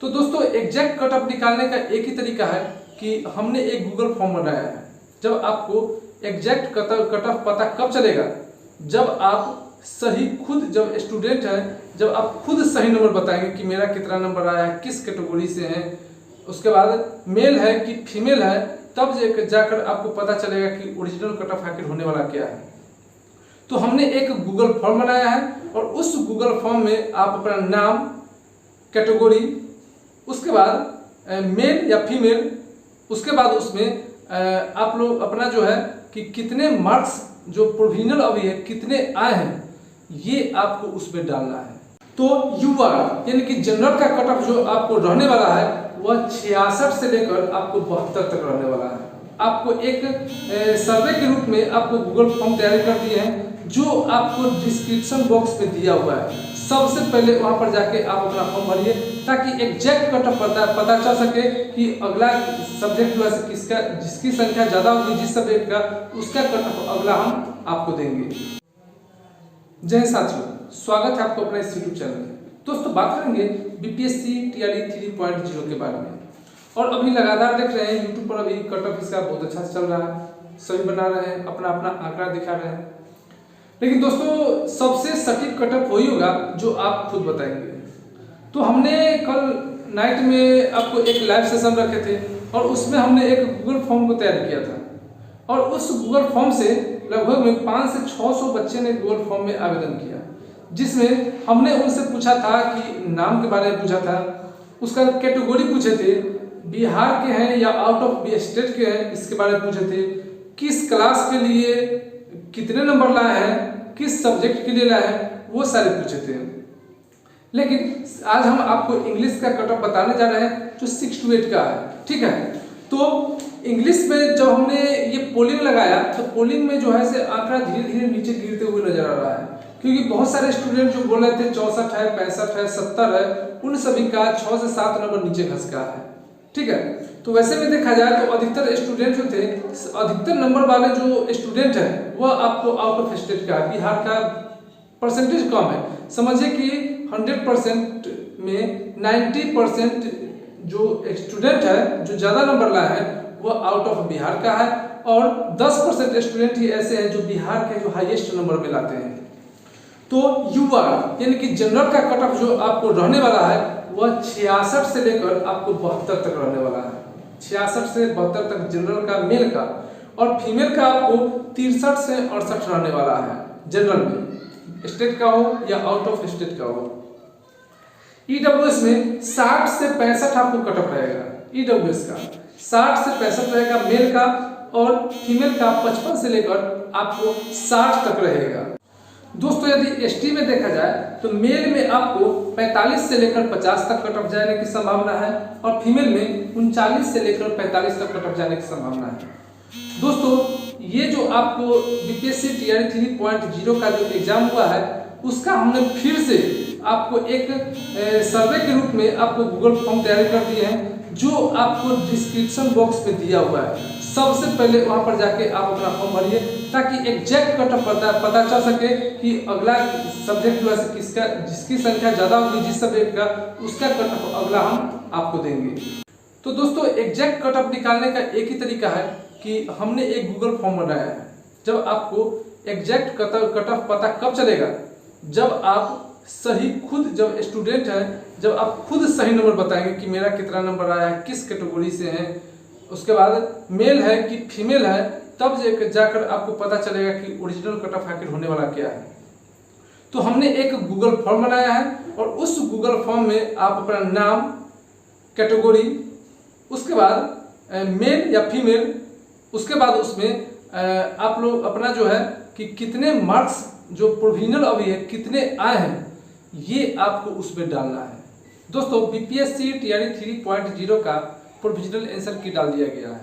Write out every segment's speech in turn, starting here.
तो दोस्तों exact cut off निकालने का एक ही तरीका है कि हमने एक गूगल फॉर्म बनाया है। जब आपको एग्जैक्ट कट ऑफ पता कब चलेगा, जब आप सही खुद जब स्टूडेंट है, जब आप खुद सही नंबर बताएंगे कि मेरा कितना नंबर आया है, किस कैटेगरी से है, उसके बाद मेल है कि फीमेल है, तब जाकर आपको पता चलेगा कि ओरिजिनल कट ऑफ आखिर होने वाला क्या है। तो हमने एक गूगल फॉर्म बनाया है और उस गूगल फॉर्म में आप अपना नाम, कैटेगरी, उसके बाद मेल या फीमेल, उसके बाद उसमें आप लोग अपना जो है कि कितने मार्क्स जो प्रोविजनल अभी है कितने आए हैं, ये आपको उसमें डालना है। तो यूआर यानी कि जनरल का कट ऑफ जो आपको रहने वाला है वह 66 से लेकर आपको 72 तक रहने वाला है। आपको एक सर्वे के रूप में आपको गूगल फॉर्म तैयार कर दिए हैं जो आपको डिस्क्रिप्शन बॉक्स में दिया हुआ है। सबसे पहले वहां पर जाके आप अपना फॉर्म भरिए ताकि एग्जैक्ट कट ऑफ पता चल सके कि अगला सब्जेक्ट जो है किसका, जिसकी संख्या ज्यादा होगी जिस सब्जेक्ट का, उसका कट ऑफ अगला हम आपको देंगे। जय साथियों, स्वागत है आपको अपने इस यूट्यूब चैनल में। दोस्तों बात करेंगे बीपीएससी टीआरई 3.0 के बारे में। और अभी लगातार देख रहे हैं यूट्यूब पर अभी कट ऑफ इसका बहुत अच्छा चल रहा है, सभी बना रहे हैं, अपना अपना आंकड़ा दिखा रहे हैं। लेकिन दोस्तों सबसे सटीक कट ऑफ वही होगा जो आप खुद बताएंगे। तो हमने कल नाइट में आपको एक लाइव सेशन रखे थे और उसमें हमने एक गूगल फॉर्म को तैयार किया था और उस गूगल फॉर्म से लगभग में 500 से 600 बच्चे ने गूगल फॉर्म में आवेदन किया, जिसमें हमने उनसे पूछा था कि नाम के बारे में पूछा था, उसका कैटेगरी पूछे थे, बिहार के हैं या आउट ऑफ स्टेट के हैं इसके बारे में पूछे थे, किस क्लास के लिए कितने नंबर लाए हैं, किस सब्जेक्ट के लिए लाए हैं, वो सारे पूछे थे। लेकिन आज हम आपको इंग्लिश का कट ऑफ बताने जा रहे हैं जो 6 to 8 का है। ठीक है, तो इंग्लिश में जब हमने ये पोलिंग लगाया तो पोलिंग में जो है से आंकड़ा धीरे धीरे नीचे गिरते हुए नजर आ रहा है, क्योंकि बहुत सारे स्टूडेंट जो बोल रहे थे 64 है, 65 है, 70 है, उन सभी का 6 से 7 नंबर नीचे खसका है। ठीक है, तो वैसे में देखा जाए तो अधिकतर स्टूडेंट जो थे, अधिकतर नंबर वाले जो स्टूडेंट है वह आपको आउट ऑफ स्टेट का, बिहार का परसेंटेज कम है। समझिए कि 100% में 90% जो स्टूडेंट है जो ज्यादा नंबर लाए हैं वह आउट ऑफ बिहार का है और 10% स्टूडेंट ही ऐसे हैं जो बिहार के जो हाईएस्ट नंबर में लाते हैं। तो यूआर यानी कि जनरल का कट ऑफ जो आपको रहने वाला है वह 66 से लेकर आपको 72 तक रहने वाला है। 66 से 72 तक जनरल का, मेल का, और फीमेल का आपको 63 से 68 रहने वाला है जनरल में, स्टेट का हो या आउट ऑफ स्टेट का हो। ईडब्ल्यूएस में 60 से 65 आपको कट ऑफ रहेगा, ईडब्ल्यूएस का 60 से 65 रहेगा मेल का, और फीमेल का 55 से लेकर आपको 60 तक रहेगा। दोस्तों यदि एसटी में देखा जाए तो मेल में आपको 45 से लेकर 50 तक कट ऑफ जाने की संभावना है और फीमेल में 39 से लेकर 45 तक कट ऑफ जाने की संभावना है। दोस्तों ये जो आपको बीपीएससी टीआरई 3.0 का जो एग्जाम हुआ है उसका हमने फिर से आपको एक सर्वे के रूप में आपको गूगल फॉर्म तैयार कर दिए हैं जो आपको डिस्क्रिप्शन बॉक्स में दिया हुआ है। सबसे पहले वहां पर जाके आप अपना फॉर्म भरिए ताकि एग्जैक्ट कट ऑफ पता चल सके कि अगला सब्जेक्ट जो है किसका, जिसकी संख्या ज्यादा होगी जिस सब्जेक्ट का, उसका कट ऑफ अगला हम आपको देंगे। तो दोस्तों एग्जैक्ट कट ऑफ निकालने का एक ही तरीका है कि हमने एक गूगल फॉर्म बनाया है। जब आपको एग्जैक्ट कट ऑफ पता कब चलेगा, जब आप सही खुद जब स्टूडेंट है, जब आप खुद सही नंबर बताएंगे कि मेरा कितना नंबर आया है, किस कैटेगरी से है, उसके बाद मेल है कि फीमेल है, तब जाकर आपको पता चलेगा कि ओरिजिनल कट ऑफ आखिर होने वाला क्या है। तो हमने एक गूगल फॉर्म बनाया है और उस गूगल फॉर्म में आप अपना नाम, कैटेगरी, उसके बाद मेल या फीमेल, उसके बाद उसमें आप लोग अपना जो है कि कितने मार्क्स जो प्रोविजनल अभी है कितने आए हैं, ये आपको उसमें डालना है। दोस्तों बीपीएससी टीआरई 3.0 का प्रोविजनल आंसर की डाल दिया गया है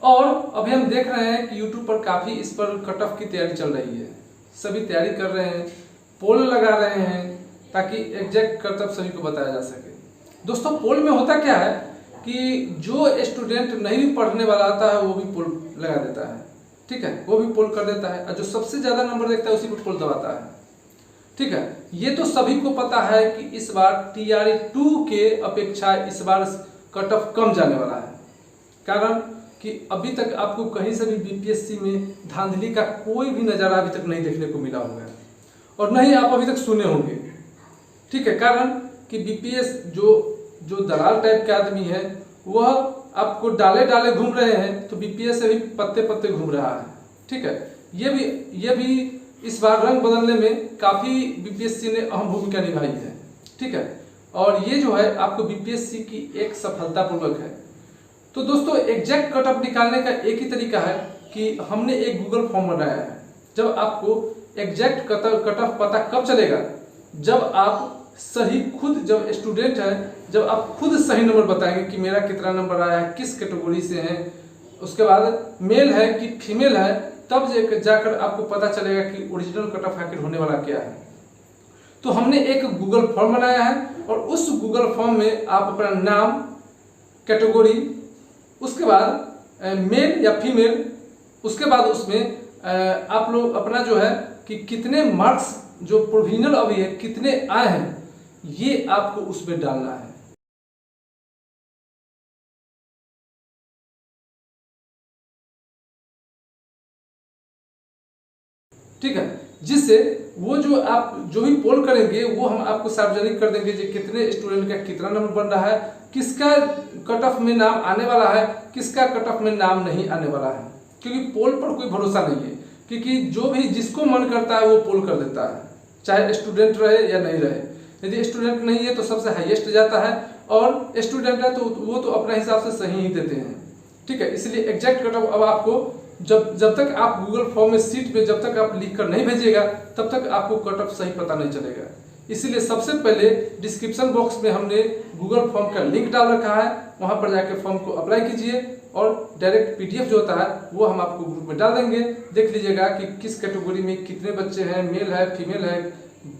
और अभी हम देख रहे हैं कि यूट्यूब पर काफ़ी इस पर कट ऑफ की तैयारी चल रही है, सभी तैयारी कर रहे हैं, पोल लगा रहे हैं ताकि एग्जैक्ट कट ऑफ सभी को बताया जा सके। दोस्तों पोल में होता क्या है कि जो स्टूडेंट नहीं भी पढ़ने वाला आता है वो भी पोल लगा देता है। ठीक है, वो भी पोल कर देता है और जो सबसे ज़्यादा नंबर देखता है उसी पर पोल दबाता है। ठीक है, ये तो सभी को पता है कि इस बार TRE 2 के अपेक्षा इस बार कट ऑफ कम जाने वाला है। कारण कि अभी तक आपको कहीं से भी BPSC में धांधली का कोई भी नज़ारा अभी तक नहीं देखने को मिला होगा और नहीं आप अभी तक सुने होंगे। ठीक है, कारण कि BPS जो दलाल टाइप के आदमी है वह आपको डाले डाले घूम रहे हैं, तो BPS से भी पत्ते पत्ते घूम रहा है। ठीक है, ये भी इस बार रंग बदलने में काफ़ी BPSC ने अहम भूमिका निभाई है। ठीक है, और ये जो है आपको BPSC की एक सफलतापूर्वक है। तो दोस्तों एग्जैक्ट कट ऑफ निकालने का एक ही तरीका है कि हमने एक गूगल फॉर्म बनाया है। जब आपको एग्जैक्ट कट ऑफ पता कब चलेगा, जब आप सही खुद जब स्टूडेंट है, जब आप खुद सही नंबर बताएंगे कि मेरा कितना नंबर आया है, किस कैटेगरी से है, उसके बाद मेल है कि फीमेल है, तब जाकर आपको पता चलेगा कि ओरिजिनल कट ऑफ आखिर होने वाला क्या है। तो हमने एक गूगल फॉर्म बनाया है और उस गूगल फॉर्म में आप अपना नाम, कैटेगरी, उसके बाद मेल या फीमेल, उसके बाद उसमें आप लोग अपना जो है कि कितने मार्क्स जो प्रोविजनल अभी है कितने आए हैं, ये आपको उसमें डालना है। ठीक है, जिससे वो जो भी पोल करेंगे वो हम आपको सार्वजनिक कर देंगे कि कितने स्टूडेंट का कितना नंबर बन रहा है, किसका कट ऑफ में नाम आने वाला है, किसका कट ऑफ में नाम नहीं आने वाला है। क्योंकि पोल पर कोई भरोसा नहीं है, क्योंकि जो भी जिसको मन करता है वो पोल कर देता है, चाहे स्टूडेंट रहे या नहीं रहे। यदि स्टूडेंट नहीं है तो सबसे हाईएस्ट जाता है, और स्टूडेंट है तो वो तो अपने हिसाब से सही ही देते हैं। ठीक है, इसलिए एग्जैक्ट कट ऑफ अब आपको जब तक आप गूगल फॉर्म में सीट में जब तक आप लिख कर नहीं भेजिएगा तब तक आपको कट ऑफ सही पता नहीं चलेगा। इसीलिए सबसे पहले डिस्क्रिप्शन बॉक्स में हमने गूगल फॉर्म का लिंक डाल रखा है, वहां पर जाके फॉर्म को अप्लाई कीजिए और डायरेक्ट PDF जो होता है वो हम आपको ग्रुप में डाल देंगे। देख लीजिएगा कि किस कैटेगरी में कितने बच्चे हैं, मेल है, फीमेल है,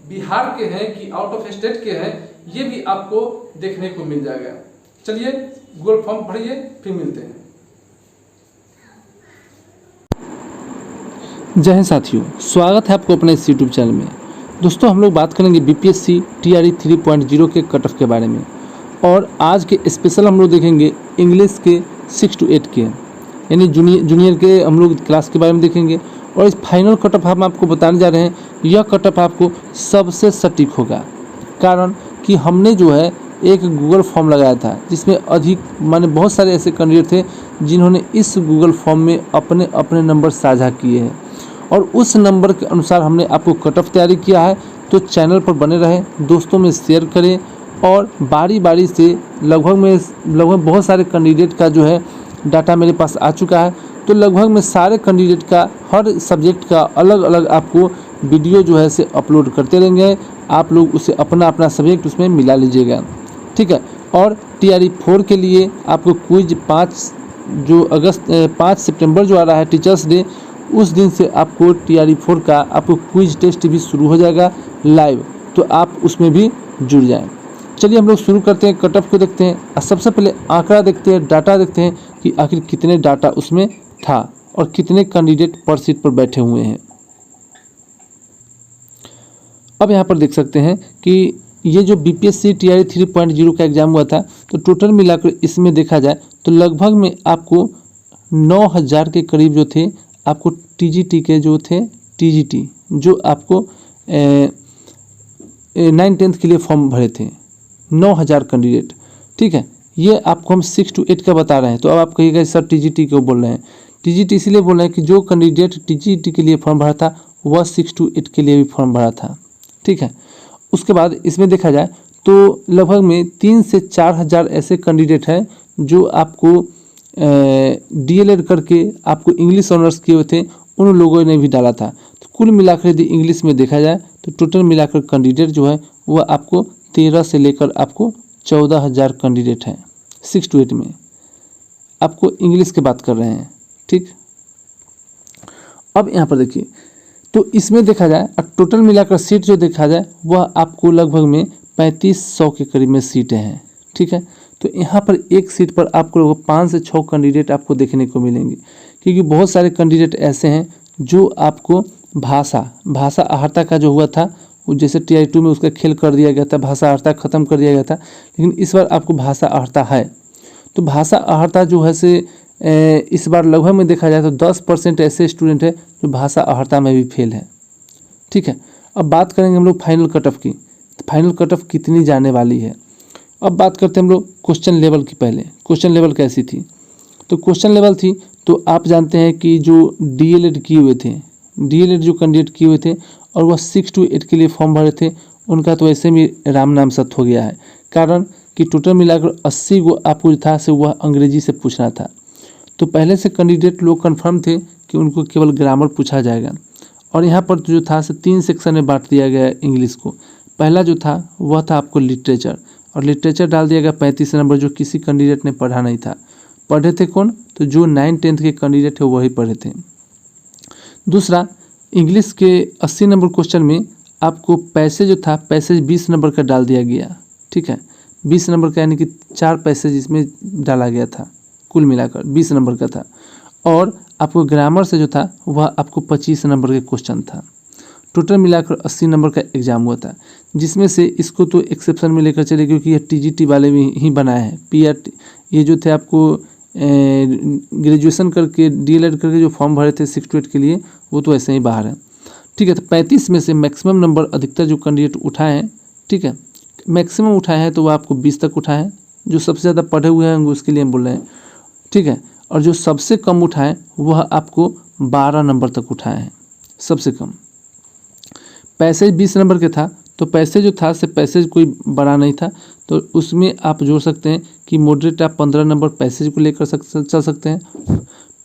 बिहार के हैं कि आउट ऑफ स्टेट के हैं, ये भी आपको देखने को मिल जाएगा। चलिए गूगल फॉर्म भरिए, फिर मिलते हैं। जय हिंद साथियों, स्वागत है आपको अपने इस YouTube चैनल में। दोस्तों हम लोग बात करेंगे BPSC TRE 3.0 के कट ऑफ के बारे में, और आज के स्पेशल हम लोग देखेंगे इंग्लिश के 6 to 8 के, यानी जूनियर के हम लोग क्लास के बारे में देखेंगे। और इस फाइनल कट ऑफ हम आपको बताने जा रहे हैं, यह कट ऑफ आपको सबसे सटीक होगा। कारण कि हमने जो है एक गूगल फॉर्म लगाया था जिसमें अधिक माने बहुत सारे ऐसे कैंडिडेट थे जिन्होंने इस गूगल फॉर्म में अपने अपने नंबर साझा किए हैं, और उस नंबर के अनुसार हमने आपको कट ऑफ तैयारी किया है। तो चैनल पर बने रहें, दोस्तों में शेयर करें, और बारी बारी से लगभग बहुत सारे कैंडिडेट का जो है डाटा मेरे पास आ चुका है। तो लगभग में सारे कैंडिडेट का हर सब्जेक्ट का अलग अलग आपको वीडियो जो है से अपलोड करते रहेंगे। आप लोग उसे अपना अपना सब्जेक्ट उसमें मिला लीजिएगा। ठीक है, और TRE 4 के लिए आपको क्विज 5 सितंबर जो आ रहा है टीचर्स डे, उस दिन से आपको TRE 4 का आपको क्विज टेस्ट भी शुरू हो जाएगा लाइव, तो आप उसमें भी जुड़ जाएं। चलिए हम लोग शुरू करते हैं, कट ऑफ को देखते हैं। और सबसे पहले आंकड़ा देखते हैं, डाटा देखते हैं कि आखिर कितने डाटा उसमें था और कितने कैंडिडेट पर सीट पर बैठे हुए हैं। अब यहाँ पर देख सकते हैं कि ये जो BPSC TRE 3.0 का एग्ज़ाम हुआ था, तो टोटल मिलाकर इसमें देखा जाए तो लगभग में आपको 9000 के करीब जो थे आपको TGT के जो थे TGT जो आपको 9-10 के लिए फॉर्म भरे थे, 9000 कैंडिडेट। ठीक है, ये आपको हम 6 to 8 का बता रहे हैं। तो अब आप कहिएगा सर TGT क्यों बोल रहे हैं? TGT इसलिए बोल रहे हैं कि जो कैंडिडेट TGT के लिए फॉर्म भरा था वह 6 to 8 के लिए भी फॉर्म भरा था। ठीक है, उसके बाद इसमें देखा जाए तो लगभग में 3 से 4000 ऐसे कैंडिडेट हैं जो आपको DLED करके आपको इंग्लिश ऑनर्स किए हुए थे, उन लोगों ने भी डाला था। तो कुल मिलाकर यदि इंग्लिश में देखा जाए तो टोटल मिलाकर कैंडिडेट जो है वह आपको 13 से लेकर आपको 14000 कैंडिडेट हैं 6 to 8 में। आपको इंग्लिश की बात कर रहे हैं। ठीक, अब यहाँ पर देखिए तो इसमें देखा जाए और टोटल मिलाकर सीट जो देखा जाए वह आपको लगभग में 3500 के करीब में सीटें हैं। ठीक है, तो यहाँ पर एक सीट पर आपको 5 से 6 कैंडिडेट आपको देखने को मिलेंगे, क्योंकि बहुत सारे कैंडिडेट ऐसे हैं जो आपको भाषा अहर्ता का जो हुआ था वो जैसे TI2 में उसका खेल कर दिया गया था, भाषा अहर्ता ख़त्म कर दिया गया था, लेकिन इस बार आपको भाषा अहर्ता है। तो भाषा अहर्ता जो है से इस बार लगभग में देखा जाए तो 10% ऐसे स्टूडेंट है जो भाषा अहर्ता में भी फेल है। ठीक है, अब बात करेंगे हम लोग फाइनल कट ऑफ की। तो फाइनल कट ऑफ कितनी जाने वाली है। अब बात करते हैं हम लोग क्वेश्चन लेवल की। पहले क्वेश्चन लेवल कैसी थी, तो क्वेश्चन लेवल थी तो आप जानते हैं कि जो DLED किए हुए थे, DLED जो कैंडिडेट किए हुए थे और वह 6 to 8 के लिए फॉर्म भरे थे, उनका तो ऐसे में राम नाम सत हो गया है। कारण कि टोटल मिलाकर 80 गो आपको जो था से वह अंग्रेजी से पूछना था। तो पहले से कैंडिडेट लोग कंफर्म थे कि उनको केवल ग्रामर पूछा जाएगा। और यहाँ पर जो था से 3 सेक्शन में बांट दिया गया इंग्लिश को। पहला जो था वह था आपको लिटरेचर, और लिटरेचर डाल दिया गया 35 नंबर, जो किसी कैंडिडेट ने पढ़ा नहीं था। पढ़े थे कौन, तो जो 9-10 के कैंडिडेट है वही पढ़े थे। दूसरा, इंग्लिश के 80 नंबर क्वेश्चन में आपको पैसेज जो था, पैसेज 20 नंबर का डाल दिया गया। ठीक है, 20 नंबर का, यानी कि 4 पैसेज इसमें डाला गया था, कुल मिलाकर 20 नंबर का था। और आपको ग्रामर से जो था वह आपको 25 नंबर के क्वेश्चन था। टोटल मिलाकर 80 नंबर का एग्जाम हुआ था, जिसमें से इसको तो एक्सेप्शन में लेकर चले क्योंकि ये TGT वाले भी ही बनाए हैं। PRT ये जो थे आपको ग्रेजुएशन करके DLED करके जो फॉर्म भरे थे 6 to 8 के लिए, वो तो ऐसे ही बाहर है। ठीक है, तो 35 में से मैक्सिमम नंबर अधिकतर जो कैंडिडेट उठाए हैं, ठीक है, मैक्सिमम उठाए हैं तो वो आपको 20 तक उठाए हैं। जो सबसे ज़्यादा पढ़े हुए हैं उसके लिए हम बोल रहे हैं। ठीक है, और जो सबसे कम उठाएं वह आपको 12 नंबर तक उठाए हैं, सबसे कम। पैसेज 20 नंबर के था, तो पैसेज जो था से पैसेज कोई बड़ा नहीं था, तो उसमें आप जोड़ सकते हैं कि मॉडरेट आप 15 नंबर पैसेज को लेकर चल सकते हैं,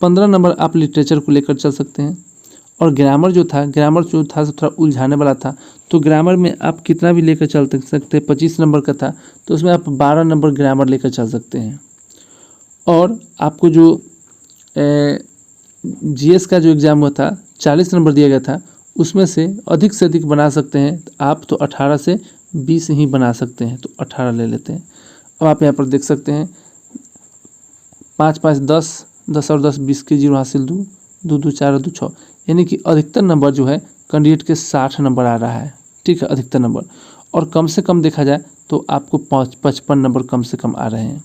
15 नंबर आप लिटरेचर को लेकर चल सकते हैं। और ग्रामर जो था थोड़ा उलझाने वाला था, तो ग्रामर में आप कितना भी लेकर चल सकते हैं। 25 नंबर का था तो उसमें आप 12 नंबर ग्रामर लेकर चल सकते हैं। और आपको जो GS का जो एग्ज़ाम हुआ था 40 नंबर दिया गया था, उसमें से अधिक बना सकते हैं आप, तो 18 से 20 ही बना सकते हैं, तो 18 ले लेते हैं। अब आप यहाँ पर देख सकते हैं 5 5 10 10 और 10 20 के 0 हासिल 2 2 2 4 2 6, यानी कि अधिकतर नंबर जो है कैंडिडेट के 60 नंबर आ रहा है। ठीक है, अधिकतर नंबर। और कम से कम देखा जाए तो आपको 55 नंबर कम से कम आ रहे हैं।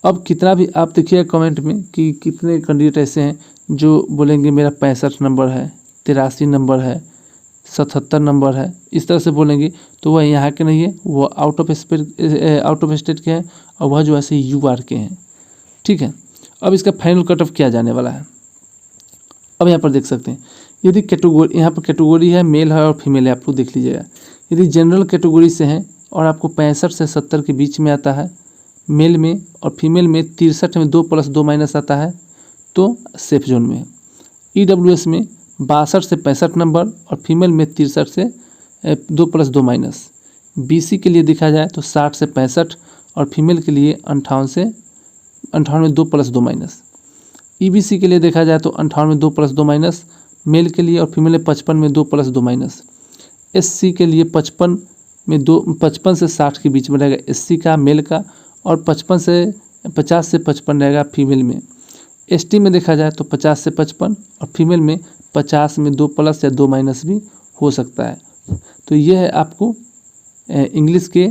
अब कितना भी आप देखिएगा कमेंट में कि कितने कैंडिडेट ऐसे हैं जो बोलेंगे मेरा 65 नंबर है, 83 नंबर है, 77 नंबर है, इस तरह से बोलेंगे, तो वह यहाँ के नहीं है, वो आउट ऑफ स्टेट के हैं, और वह जो है UR के हैं। ठीक है, अब इसका फाइनल कट ऑफ क्या जाने वाला है। अब यहाँ पर देख सकते हैं, यदि कैटेगरी, यहाँ पर कैटेगरी है मेल है और फीमेल है, आप लोग देख लीजिएगा। यदि जनरल कैटेगरी से हैं और आपको 65 से 70 के बीच में आता है मेल में, और फीमेल में 63 में 2 + 2 - आता है, तो सेफ जोन में है। EWS में 62 से 65 नंबर और फीमेल में 63 से 2 + 2 - BC के लिए देखा जाए तो 60 से 65 और फीमेल के लिए 58 से 58 में 2 + 2 - EBC के लिए देखा जाए तो 58 में 2 + 2 - मेल के लिए, और फीमेल में 55 में 2 + 2 - SC के लिए 55 से 60 के बीच में रहेगा SC का मेल का, और 50 से 55 रहेगा फीमेल में। ST में देखा जाए तो 50 से 55 और फीमेल में 50 में 2 + या 2 - भी हो सकता है। तो ये है आपको इंग्लिश के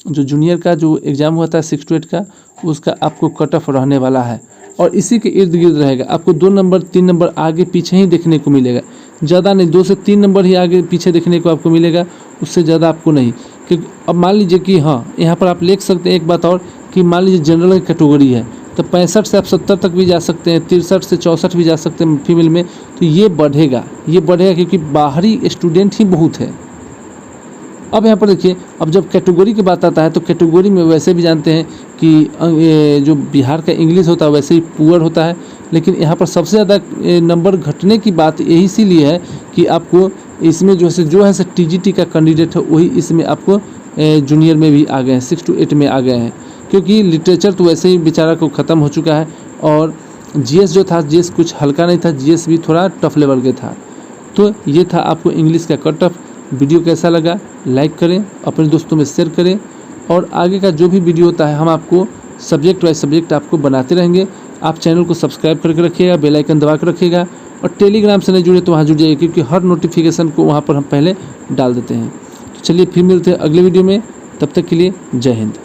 जो जूनियर का जो एग्ज़ाम हुआ था 6 to 8 का, उसका आपको कट ऑफ रहने वाला है। और इसी के इर्द गिर्द रहेगा, आपको 2 नंबर 3 नंबर आगे पीछे ही देखने को मिलेगा, ज़्यादा नहीं, 2 से 3 नंबर ही आगे पीछे देखने को आपको मिलेगा, उससे ज़्यादा आपको नहीं। क्योंकि अब मान लीजिए कि हाँ, यहाँ पर आप लिख सकते हैं एक बात और, कि मान लीजिए जनरल कैटेगरी है तो 65 से आप 70 तक भी जा सकते हैं, 63 से 64 भी जा सकते हैं फीमेल में, तो ये बढ़ेगा क्योंकि बाहरी स्टूडेंट ही बहुत है। अब यहाँ पर देखिए, अब जब कैटेगरी की बात आता है तो कैटेगरी में वैसे भी जानते हैं कि जो बिहार का इंग्लिश होता है वैसे ही पुअर होता है, लेकिन यहाँ पर सबसे ज़्यादा नंबर घटने की बात यही इसीलिए है कि आपको इसमें जो है TGT का कैंडिडेट है वही इसमें आपको जूनियर में भी आ गए हैं, 6 to 8 में आ गए हैं, क्योंकि लिटरेचर तो वैसे ही बेचारा को ख़त्म हो चुका है। और GS जो था, GS कुछ हल्का नहीं था, GS भी थोड़ा टफ लेवल के था। तो ये था आपको इंग्लिश का कट ऑफ। वीडियो कैसा लगा लाइक करें, अपने दोस्तों में शेयर करें, और आगे का जो भी वीडियो होता है हम आपको सब्जेक्ट वाइज सब्जेक्ट आपको बनाते रहेंगे। आप चैनल को सब्सक्राइब करके रखिएगा, बेल आइकन दबा कर रखिएगा, और टेलीग्राम से नहीं जुड़े तो वहाँ जुड़ जाइए, क्योंकि हर नोटिफिकेशन को वहाँ पर हम पहले डाल देते हैं। चलिए फिर मिलते हैं अगले वीडियो में, तब तक के लिए जय हिंद।